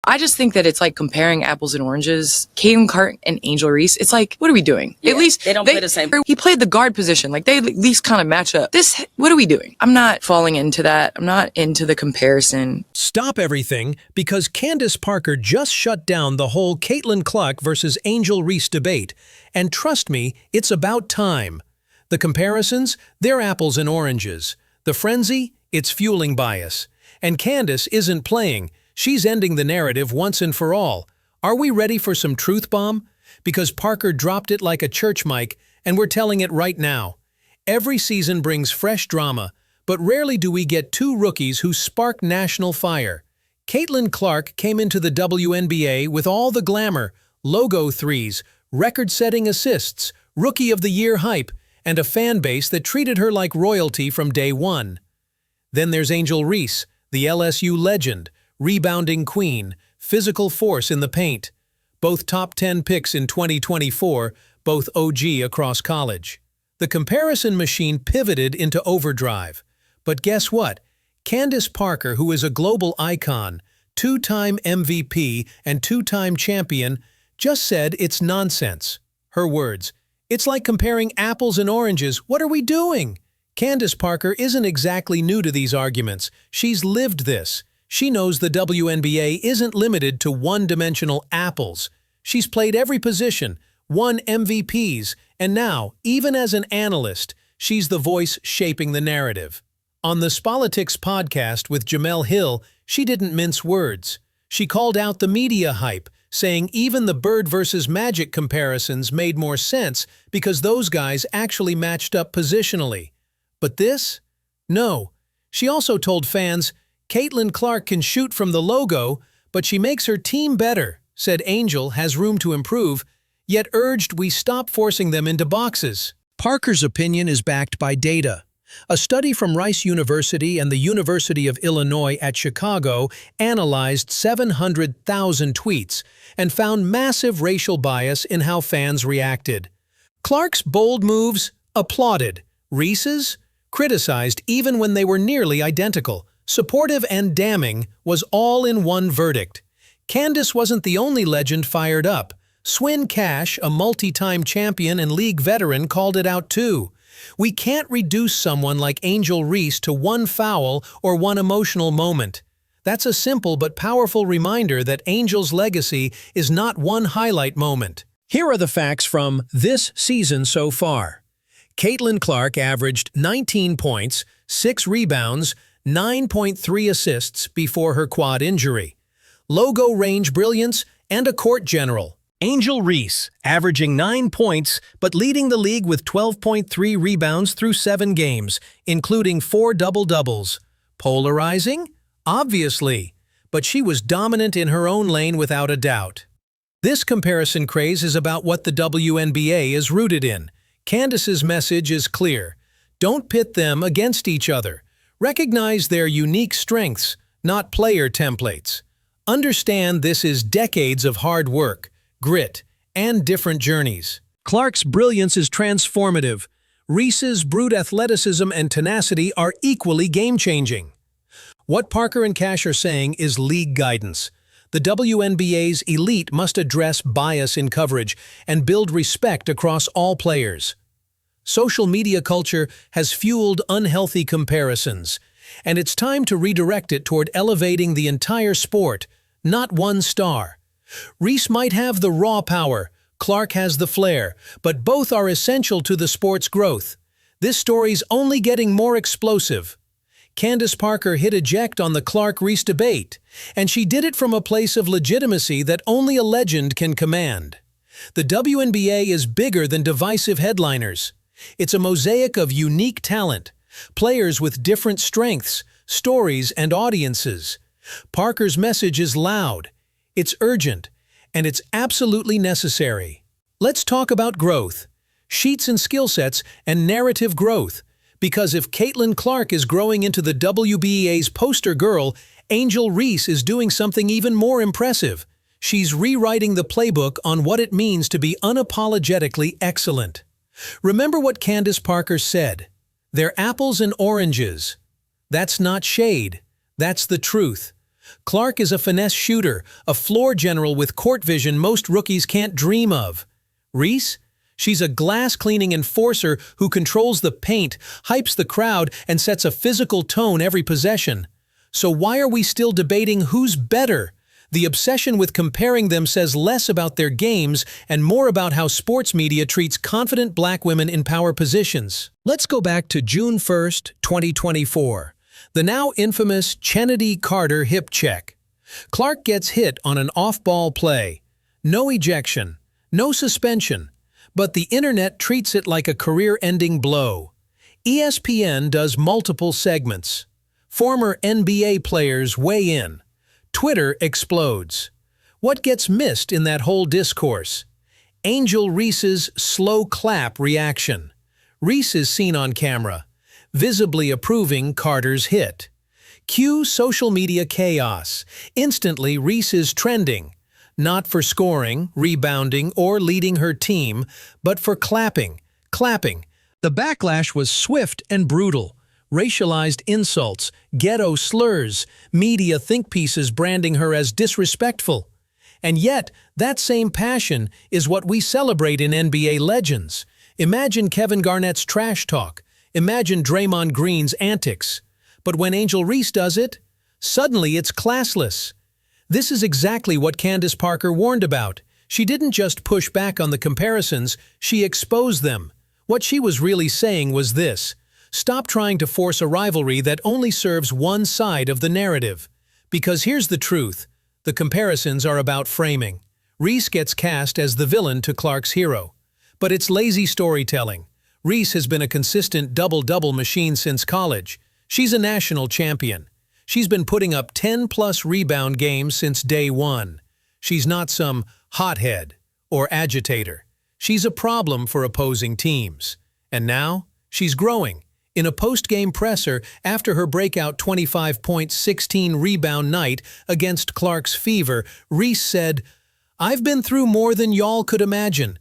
I just think that it's like comparing apples and oranges. Caitlin Clark and Angel Reese, it's like, what are we doing? Yeah, at least they don't play the same. He played the guard position. Like, they at least kind of match up. What are we doing? I'm not falling into that. I'm not into the comparison. Stop everything, because Candace Parker just shut down the whole Caitlin Clark versus Angel Reese debate. And trust me, it's about time. The comparisons, they're apples and oranges. The frenzy, it's fueling bias. And Candace isn't playing. She's ending the narrative once and for all. Are we ready for some truth bomb? Because Parker dropped it like a church mic, and we're telling it right now. Every season brings fresh drama, but rarely do we get two rookies who spark national fire. Caitlin Clark came into the WNBA with all the glamour, logo threes, record-setting assists, Rookie of the Year hype, and a fan base that treated her like royalty from day one. Then there's Angel Reese, the LSU legend, rebounding queen, physical force in the paint. Both top 10 picks in 2024, both OG across college. The comparison machine pivoted into overdrive. But guess what? Candace Parker, who is a global icon, two-time MVP and two-time champion, just said it's nonsense. Her words, "It's like comparing apples and oranges. What are we doing?" Candace Parker isn't exactly new to these arguments. She's lived this. She knows the WNBA isn't limited to one-dimensional apples. She's played every position, won MVPs, and now, even as an analyst, she's the voice shaping the narrative. On the Spolitics podcast with Jamel Hill, she didn't mince words. She called out the media hype, saying even the Bird versus Magic comparisons made more sense because those guys actually matched up positionally. But this? No. She also told fans, Caitlin Clark can shoot from the logo, but she makes her team better, said Angel has room to improve, yet urged we stop forcing them into boxes. Parker's opinion is backed by data. A study from Rice University and the University of Illinois at Chicago analyzed 700,000 tweets and found massive racial bias in how fans reacted. Clark's bold moves? Applauded. Reese's? Criticized even when they were nearly identical. Supportive and damning was all in one verdict. Candace wasn't the only legend fired up. Swin Cash, a multi-time champion and league veteran, called it out too. We can't reduce someone like Angel Reese to one foul or one emotional moment. That's a simple but powerful reminder that Angel's legacy is not one highlight moment. Here are the facts from this season so far. Caitlin Clark averaged 19 points, 6 rebounds, 9.3 assists before her quad injury. Logo range brilliance and a court general. Angel Reese, averaging 9 points, but leading the league with 12.3 rebounds through 7 games, including 4 double-doubles. Polarizing? Obviously, but she was dominant in her own lane without a doubt. This comparison craze is about what the WNBA is rooted in. Candace's message is clear. Don't pit them against each other. Recognize their unique strengths, not player templates. Understand this is decades of hard work, grit, and different journeys. Clark's brilliance is transformative. Reese's brute athleticism and tenacity are equally game-changing. What Parker and Cash are saying is league guidance. The WNBA's elite must address bias in coverage and build respect across all players. Social media culture has fueled unhealthy comparisons, and it's time to redirect it toward elevating the entire sport, not one star. Reese might have the raw power, Clark has the flair, but both are essential to the sport's growth. This story's only getting more explosive. Candace Parker hit eject on the Clark-Reese debate, and she did it from a place of legitimacy that only a legend can command. The WNBA is bigger than divisive headliners. It's a mosaic of unique talent, players with different strengths, stories, and audiences. Parker's message is loud, it's urgent, and it's absolutely necessary. Let's talk about growth, sheets and skill sets, and narrative growth. Because if Caitlin Clark is growing into the WNBA's poster girl, Angel Reese is doing something even more impressive. She's rewriting the playbook on what it means to be unapologetically excellent. Remember what Candace Parker said. They're apples and oranges. That's not shade. That's the truth. Clark is a finesse shooter, a floor general with court vision most rookies can't dream of. Reese? She's a glass-cleaning enforcer who controls the paint, hypes the crowd, and sets a physical tone every possession. So why are we still debating who's better? The obsession with comparing them says less about their games and more about how sports media treats confident black women in power positions. Let's go back to June 1st, 2024. The now infamous Kennedy Carter hip check. Clark gets hit on an off-ball play. No ejection, no suspension. But the internet treats it like a career-ending blow. ESPN does multiple segments. Former NBA players weigh in. Twitter explodes. What gets missed in that whole discourse? Angel Reese's slow clap reaction. Reese is seen on camera, visibly approving Carter's hit. Cue social media chaos. Instantly, Reese is trending. Not for scoring, rebounding, or leading her team, but for clapping. The backlash was swift and brutal. Racialized insults, ghetto slurs, media think pieces branding her as disrespectful. And yet, that same passion is what we celebrate in NBA legends. Imagine Kevin Garnett's trash talk. Imagine Draymond Green's antics. But when Angel Reese does it, suddenly it's classless. This is exactly what Candace Parker warned about. She didn't just push back on the comparisons, she exposed them. What she was really saying was this: stop trying to force a rivalry that only serves one side of the narrative. Because here's the truth, the comparisons are about framing. Reese gets cast as the villain to Clark's hero. But it's lazy storytelling. Reese has been a consistent double-double machine since college. She's a national champion. She's been putting up 10-plus rebound games since day one. She's not some hothead or agitator. She's a problem for opposing teams. And now, she's growing. In a post-game presser after her breakout 25-point, 16-rebound night against Clark's Fever, Reese said, "I've been through more than y'all could imagine.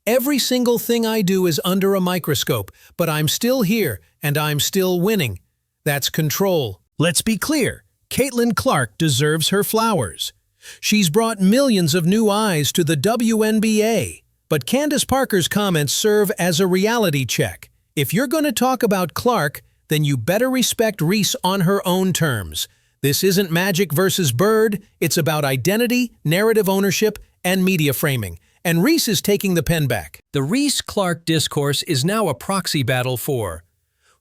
Every single thing I do is under a microscope, but I'm still here and I'm still winning. That's control." Let's be clear, Caitlin Clark deserves her flowers. She's brought millions of new eyes to the WNBA. But Candace Parker's comments serve as a reality check. If you're going to talk about Clark, then you better respect Reese on her own terms. This isn't Magic versus Bird, it's about identity, narrative ownership, and media framing. And Reese is taking the pen back. The Reese-Clark discourse is now a proxy battle for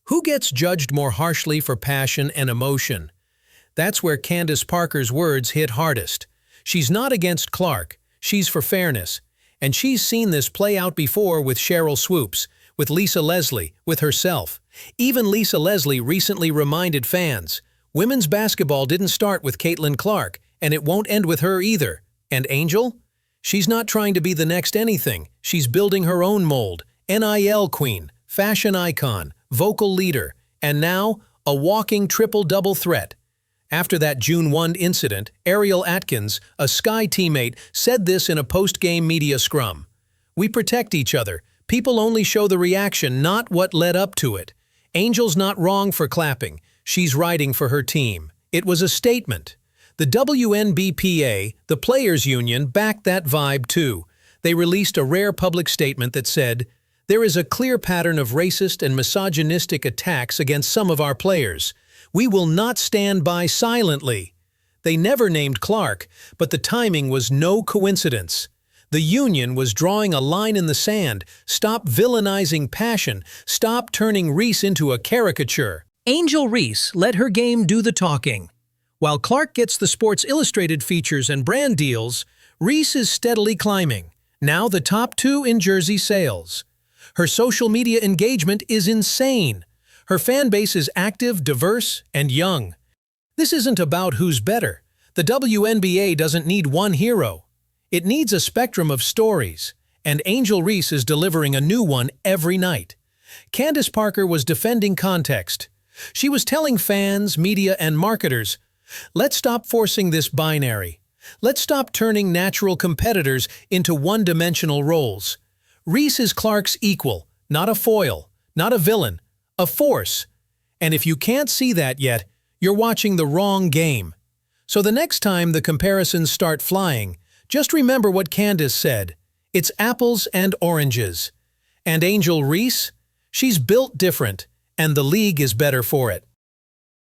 who gets judged more harshly for passion and emotion. That's where Candace Parker's words hit hardest. She's not against Clark, she's for fairness. And she's seen this play out before with Cheryl Swoops, with Lisa Leslie, with herself. Even Lisa Leslie recently reminded fans, women's basketball didn't start with Caitlin Clark, and it won't end with her either. And Angel? She's not trying to be the next anything. She's building her own mold. NIL queen, fashion icon, vocal leader, and now a walking triple-double threat. After that June 1 incident, Ariel Atkins, a Sky teammate, said this in a post-game media scrum. "We protect each other. People only show the reaction, not what led up to it. Angel's not wrong for clapping. She's riding for her team." It was a statement. The WNBPA, the Players Union, backed that vibe too. They released a rare public statement that said, "There is a clear pattern of racist and misogynistic attacks against some of our players. We will not stand by silently." They never named Clark, but the timing was no coincidence. The union was drawing a line in the sand. Stop villainizing passion. Stop turning Reese into a caricature. Angel Reese let her game do the talking. While Clark gets the Sports Illustrated features and brand deals, Reese is steadily climbing, now the top 2 in jersey sales. Her social media engagement is insane. Her fan base is active, diverse, and young. This isn't about who's better. The WNBA doesn't need one hero. It needs a spectrum of stories, and Angel Reese is delivering a new one every night. Candace Parker was defending context. She was telling fans, media, and marketers, let's stop forcing this binary. Let's stop turning natural competitors into one-dimensional roles. Reese is Clark's equal, not a foil, not a villain, a force. And if you can't see that yet, you're watching the wrong game. So the next time the comparisons start flying, just remember what Candace said. It's apples and oranges. And Angel Reese? She's built different, and the league is better for it.